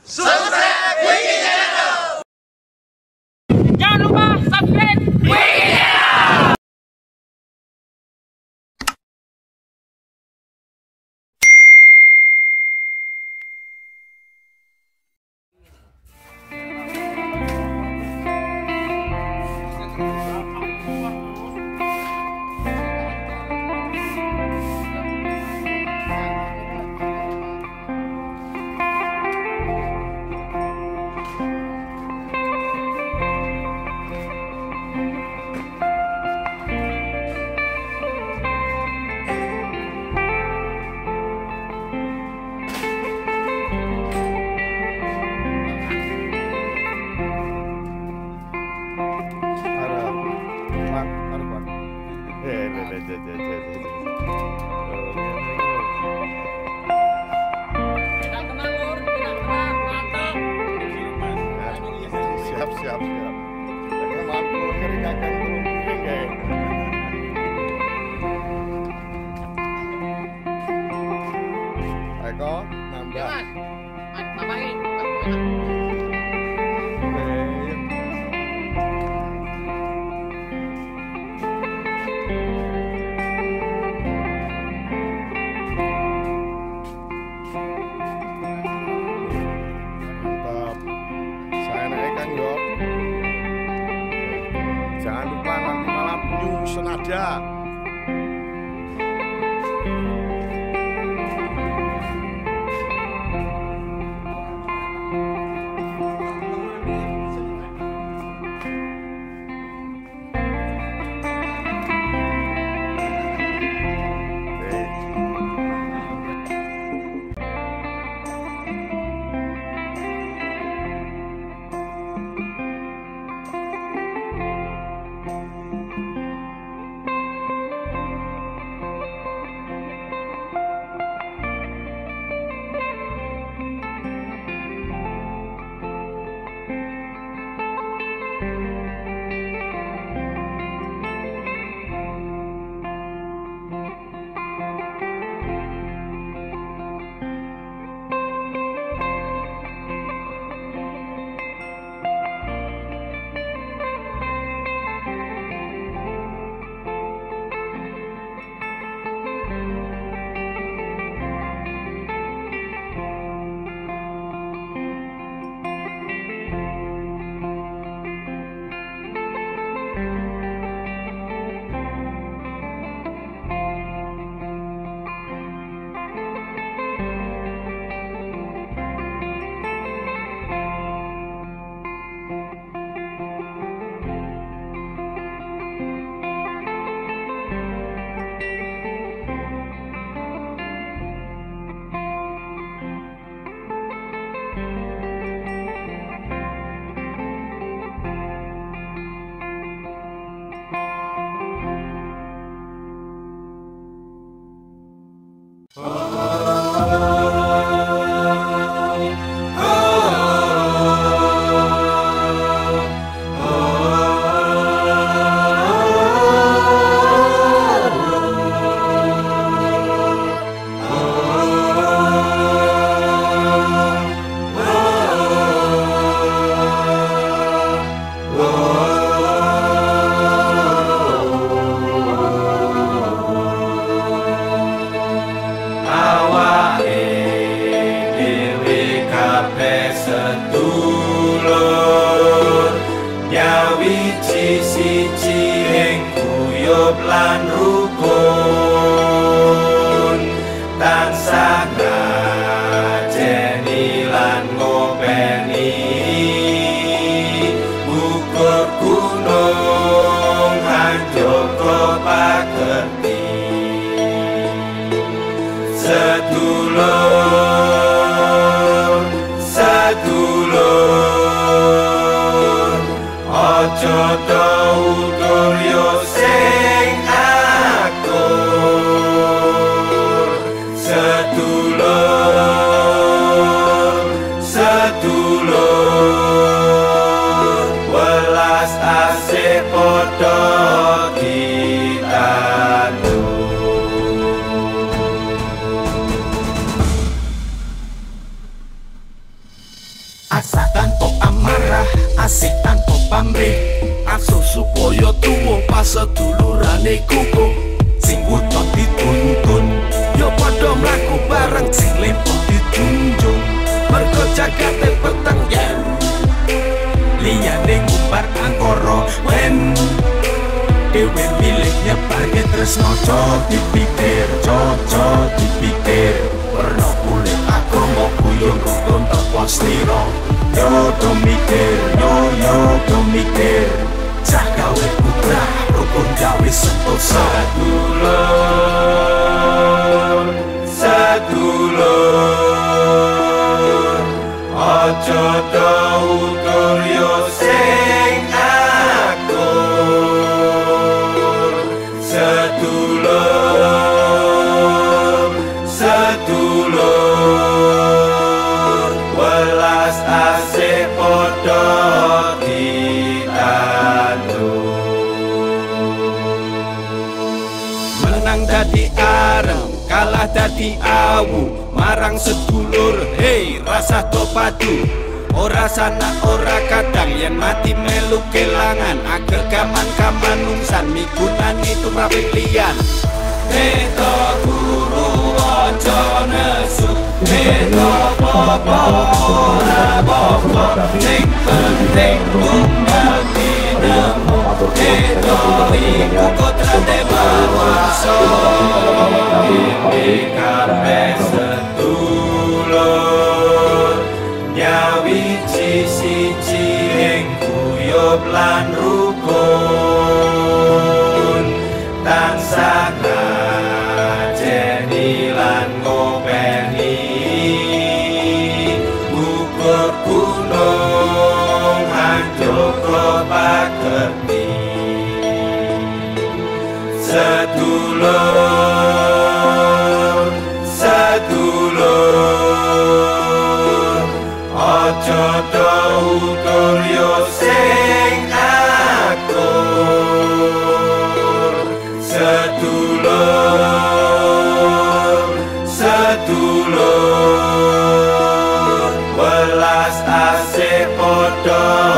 Subscribe Wiki Channel. Jangan lupa subscribe Wiki Channel. Siap. Karena mampu mengerjakan turun piring kayak. Eko nambah. Tambahin. Mantap. Saya naikkan yo. Jangan lupa nanti malam new senada. Sedulur nyawiji siji ing guyub lan rukun tansah ngajeni lan ngopeni ukur gunung hanjoko pagerti sedulur ojo utur yo sing akur sedulur welas asih padha ditandur. mesra tanpa amarah, asik tanpa pamrih. Akso supaya tuwa pas sedulurane kukuh. Sing wuta dituntun yo padha mlaku bareng, sing lempo dijunjung mergo jagate peteng yen liyane ngumbar angkara wen dewe milih nyebarke tresno. Aja dipikir, aja dipikir werna kulit agama guyon rukun teko slira. Yo do mikir, yo do mikir, cah gawe putra rukun gawe sentosa. Sedulur aja tau utur yo sing akur. Sedulur welas asih padha ditandur. Menang dadi areng, kalah dadi awu, marang sedulur hei rasa do padu. Ora sana ora kadang yen mati melu kelangan, agegaman kamanungsan migunani tumraping liyan. Beda guru aja nesu, beda apa ora apa, sing penting tunggal dinemu. Beda iku kodrate manungsa, iki kabeh sedulur. Nyawiji siji ing guyub lan rukun, tansah ngajeni lan ngopeni, ngukur gunung hanjoko pagerti. Sedulur, sedulur aja tau utur yo sing akur. Sedulur, sedulur welas asih padha